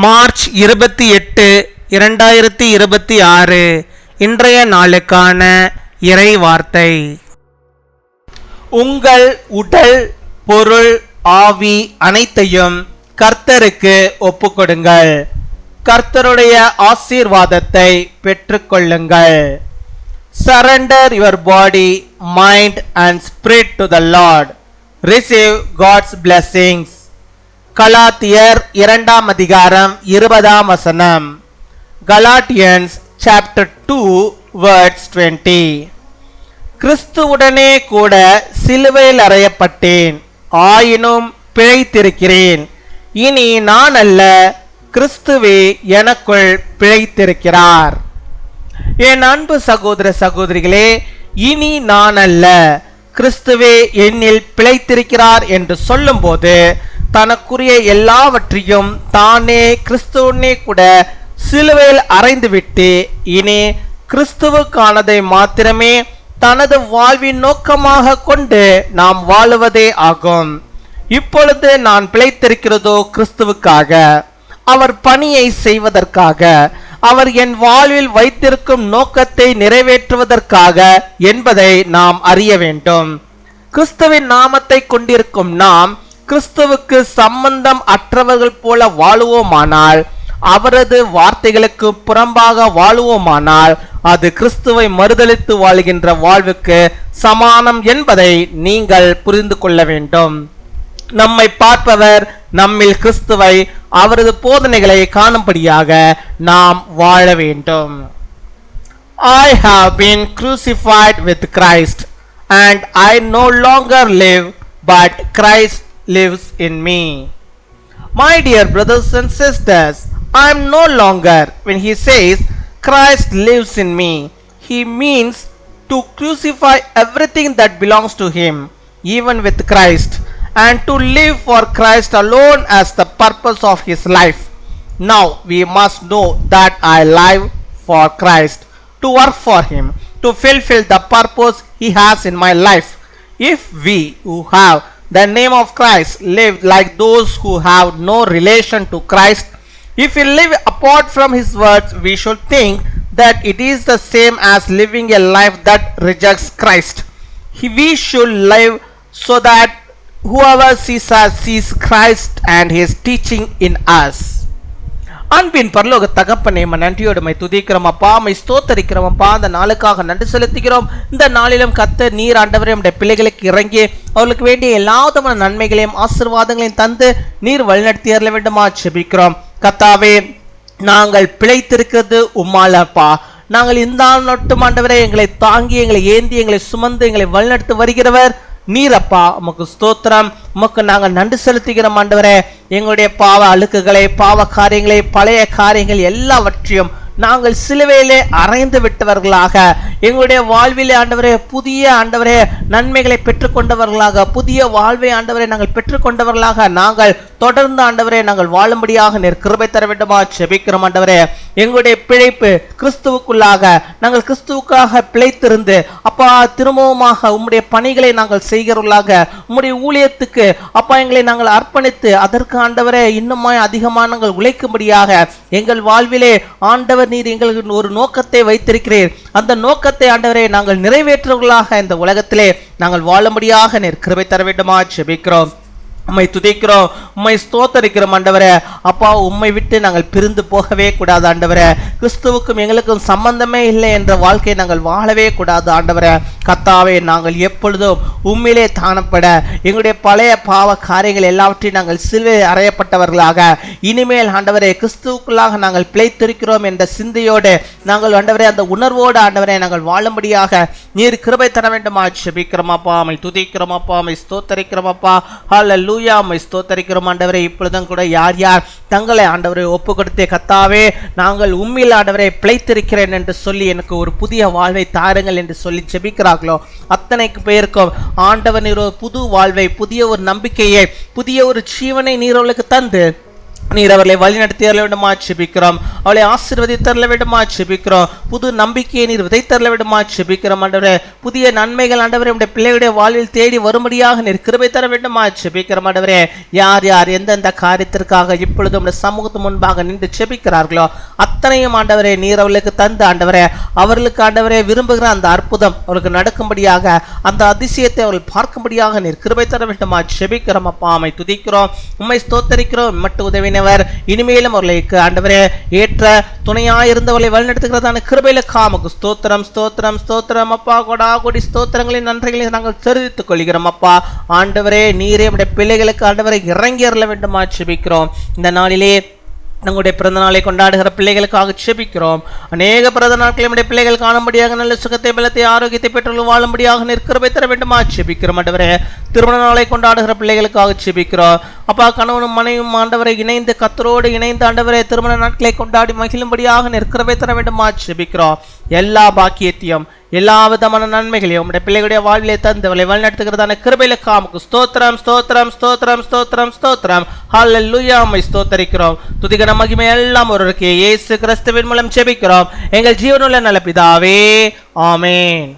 March 28, 2026 இன்றைய நாளுக்கான இறை வார்த்தை. உங்கள் உடல், பொருள், ஆவி அனைத்தையும் கர்த்தருக்கு ஒப்புக்கொடுங்கள். கர்த்தருடைய ஆசீர்வாதத்தை பெற்றுக்கொள்ளுங்கள். Surrender your body, mind and spirit to the Lord. Receive God's blessings. கலாத்தியர் 2 அதிகாரம் 20 வசனம். Galatians chapter 2 verse 20. கிறிஸ்துவுடனே கூட சிலுவையில் அறையப்பட்டேன், ஆயினும் பிழைத்திருக்கிறேன். இனி நான் அல்ல, கிறிஸ்துவே எனக்குள் பிழைத்திருக்கிறார். என் அன்பு சகோதர சகோதரிகளே, இனி நான் அல்ல, கிறிஸ்துவே என்னில் பிழைத்திருக்கிறார் என்று சொல்லும் போது தனக்குரிய எல்லாவற்றையும் தானே கிறிஸ்துவனே கூட சிலுவையில் அறைந்துவிட்டு இனி கிறிஸ்துவுக்கானதை மாத்திரமே தனது வாழ்வின் நோக்கமாக கொண்டு நாம் வாழுவதே ஆகும். இப்பொழுது நான் பிழைத்திருக்கிறதோ கிறிஸ்துவுக்காக, அவர் பணியை செய்வதற்காக, அவர் என் வாழ்வில் வைத்திருக்கும் நோக்கத்தை நிறைவேற்றுவதற்காக என்பதை நாம் அறிய வேண்டும். கிறிஸ்துவின் நாமத்தை கொண்டிருக்கும் நாம் கிறிஸ்துவுக்கு சம்பந்தம் அற்றவர்கள் போல வாழுவோமானால், அவரது வார்த்தைகளுக்கு புறம்பாக வாழுவோமானால், அது கிறிஸ்துவை மறுதலித்து வாழ்கின்ற வாழ்வுக்கு சமானம் என்பதை நீங்கள் புரிந்து கொள்ள வேண்டும். நம்மை பார்ப்பவர் நம்மில் கிறிஸ்துவை, அவரது போதனைகளை காணும்படியாக நாம் வாழ வேண்டும். I have been crucified with Christ, and I no longer live, but Christ lives in me. My dear brothers and sisters, I am no longer, when he says Christ lives in me, he means to crucify everything that belongs to him, even with Christ, and to live for Christ alone as the purpose of his life. Now we must know that I live for Christ, to work for him, to fulfill the purpose he has in my life. If we who have the name of Christ live like those who have no relation to Christ, if we live apart from his words, we should think that it is the same as living a life that rejects Christ. We should live so that whoever sees us sees Christ and his teaching in us. அன்பின் பரலோக தகப்பனே, நன்றியோடு my துதிக்கிறோம் அப்பா, my ஸ்தோத்தரிக்கிறோம் அப்பா. அந்த நாளுக்காக நன்றி செலுத்துகிறோம். இந்த நாளிலும் கர்த்தர் நீர் ஆண்டவரே நம்முடைய பிள்ளைகளுக்கு இறங்கி அவர்களுக்கு வேண்டிய எல்லா விதமான நன்மைகளையும் ஆசீர்வாதங்களையும் தந்து நீர் வழிநடத்தி அருள வேண்டுமா ஜெபிக்கிறோம். கர்த்தாவே, நாங்கள் பிழைத்திருக்கிறது உம்மாலப்பா. நாங்கள் இந்த நொட்டும் ஆண்டவரே எங்களை தாங்கி, எங்களை ஏந்தி, எங்களை சுமந்து, எங்களை வழிநடத்தி வருகிறவர் நீரப்பா. உமக்கு ஸ்தோத்திரம், உமக்கு நாங்கள் நன்றி செலுத்துகிறோம் ஆண்டவரே. எங்களுடைய பாவ அழுக்குகளை, பாவ காரியங்களை, பழைய காரியங்கள் எல்லாவற்றையும் நாங்கள் சிலுவையிலே அறைந்து விட்டவர்களாக, எங்களுடைய வாழ்விலே ஆண்டவரே புதிய ஆண்டவரே நன்மைகளை பெற்றுக்கொண்டவர்களாக, புதிய வாழ்வை ஆண்டவரை நாங்கள் பெற்றுக்கொண்டவர்களாக நாங்கள் தொடர்ந்து ஆண்டவரே நாங்கள் வாழும்படியாக நீர் கிருபை தர வேண்டுமா ஜெபிக்கிறோம் ஆண்டவரே. எங்களுடைய பிழைப்பு கிறிஸ்துவுக்குள்ளாக, நாங்கள் கிறிஸ்துவுக்காக பிழைத்திருந்து அப்பா திரும்பவுமாக உம்முடைய பணிகளை நாங்கள் செய்கிறவர்களாக, உம்முடைய ஊழியத்துக்கு அப்பா எங்களை நாங்கள் அர்ப்பணித்து அதற்கு ஆண்டவரே இன்னுமாய் அதிகமாக நாங்கள் உழைக்கும்படியாக எங்கள் வாழ்விலே ஆண்டவர் நீர் எங்களுக்கு ஒரு நோக்கத்தை வைத்திருக்கிறீர். அந்த நோக்கத்தை ஆண்டவரே நாங்கள் நிறைவேற்றுவர்களாக இந்த உலகத்திலே நாங்கள் வாழும்படியாக நீர் கிருபை தர வேண்டுமா ஜெபிக்கிறோம். உம்மை துதிக்கிறோம், உம்மை ஸ்தோத்தரிக்கிறோம் ஆண்டவரே. அப்பா, உம்மை விட்டு நாங்கள் பிரிந்து போகவே கூடாது ஆண்டவரே. கிறிஸ்துவுக்கும் எங்களுக்கும் சம்பந்தமே இல்லை என்ற வாழ்க்கையை நாங்கள் வாழவே கூடாது ஆண்டவரே. கர்த்தாவே, நாங்கள் எப்பொழுதும் உம்மிலே தானப்பட எங்களுடைய பழைய பாவ காரியங்கள் எல்லாவற்றையும் நாங்கள் சிலுவையில் அறையப்பட்டவர்களாக, இனிமேல் ஆண்டவரே கிறிஸ்துவுக்குள்ளாக நாங்கள் பிழைத்திருக்கிறோம் என்ற சிந்தையோடு நாங்கள் ஆண்டவரே அந்த உணர்வோடு ஆண்டவரே நாங்கள் வாழும்படியாக நீர் கிருபை தர வேண்டுமா ஜெபிக்கிறோமாப்பா. உம்மை துதிக்கிறோமாப்பா, உம்மை ஸ்தோத்தரிக்கிறோமாப்பா. ஹல்லேலூயா, உம்மை ஸ்தோத்தரிக்கிறோம் ஆண்டவரே. இப்பொழுதும் கூட யார் யார் தங்களை ஆண்டவரை ஒப்பு கொடுத்தே கர்த்தாவே நாங்கள் உம்மில் ஆண்டவரை பிழைத்திருக்கிறேன் என்று சொல்லி எனக்கு ஒரு புதிய வாழ்வை தாருங்கள் என்று சொல்லி ஜெபிக்கிறார்களோ அத்தனைக்கு பேருக்கும் ஆண்டவர் நீர் ஒரு புது வாழ்வை, புதிய ஒரு நம்பிக்கையை, புதிய ஒரு ஜீவனை நீர் அவளுக்கு தந்து நீர் அவர்களை வழிநடத்தி தரல வேண்டுமா ஜெபிக்கிறோம். அவளை ஆசீர்வதித்தரல வேண்டுமா ஜெபிக்கிறோம். புது நம்பிக்கையை நீர் விதைத்தரல வேண்டுமா ஜெபிக்கிறோம். ஆண்டவரே, புதிய நன்மைகள் ஆண்டவரே உடைய பிள்ளைகளுடைய வாழ்வில் தேடி வரும்படியாக நீர் கிருபை தர வேண்டுமா ஜெபிக்கிறோம். ஆண்டவரே, யார் யார் எந்தெந்த காரியத்திற்காக இப்பொழுது உடைய சமூகத்து முன்பாக நின்று ஜெபிக்கிறார்களோ அத்தனையும் ஆண்டவரே நீர் அவர்களுக்கு தந்து ஆண்டவரே, அவர்களுக்கு ஆண்டவரே விரும்புகிற அந்த அற்புதம் அவர்களுக்கு நடக்கும்படியாக, அந்த அதிசயத்தை அவர்கள் பார்க்கும்படியாக நீர் கிருபை தர வேண்டுமா ஜெபிக்கிறோம். அப்பா, உம்மை துதிக்கிறோம், உம்மை ஸ்தோத்தரிக்கிறோம். மட்டும் உதவினவர் இனிமேலும் அவர்களுக்கு ஆண்டவரே ஏற்ற துணையாயிருந்தவர்களை வழிநடத்துகிறதான கிருபையிலுக்காக உமக்கு ஸ்தோத்திரம் ஸ்தோத்திரம் ஸ்தோத்திரம். அப்பா, கொடா கொடி ஸ்தோத்திரங்களின் நன்றிகளை நாங்கள் தெரிவித்துக் கொள்கிறோம். அப்பா ஆண்டவரே, நீரே உடைய பிள்ளைகளுக்கு ஆண்டவரை இறங்கி அருள வேண்டுமா ஜெபிக்கிறோம். இந்த நாளிலே நம்முடைய பிறந்த நாளை கொண்டாடுகிற பிள்ளைகளுக்காக ஜெபிக்கிறோம். அநேக பிறந்த நாட்களை நம்முடைய பிள்ளைகள் காணும்படியாக நல்ல சுகத்தை பலத்தை ஆரோக்கியத்தை பெற்று வாழும்படியாக நிற்கிருபை தர வேண்டுமா ஜெபிக்கிறோம். ஆண்டவரே, திருமண நாளை கொண்டாடுகிற பிள்ளைகளுக்காக ஜெபிக்கிறோம். அப்பா, கணவனும் மனைவியும் ஆண்டவரை இணைந்து கர்த்தரோடு இணைந்து ஆண்டவரே திருமண நாட்களை கொண்டாடி மகிழும்படியாக நிற்கிருபை தர வேண்டுமா ஜெபிக்கிறோம். எல்லா பாக்கியத்தையும் எல்லா விதமான நன்மைகளையும் உடைய பிள்ளைகளுடைய வாழ்விலே தந்தவர்களை வழிநடத்துகிறதான கிருபையிலுக்காக உமக்கு ஸ்தோத்திரம் ஸ்தோத்திரம் ஸ்தோத்திரம் ஸ்தோத்திரம் ஸ்தோத்திரம். ஹல்லேலூயா, உம்மை ஸ்தோத்தரிக்கிறோம். துதிகன மகிமை எல்லாம் ஒருவருக்கே இயேசு கிறிஸ்துவின் மூலம் ஜெபிக்கிறோம் எங்கள் ஜீவனுள்ள நல்ல பிதாவே, ஆமென்.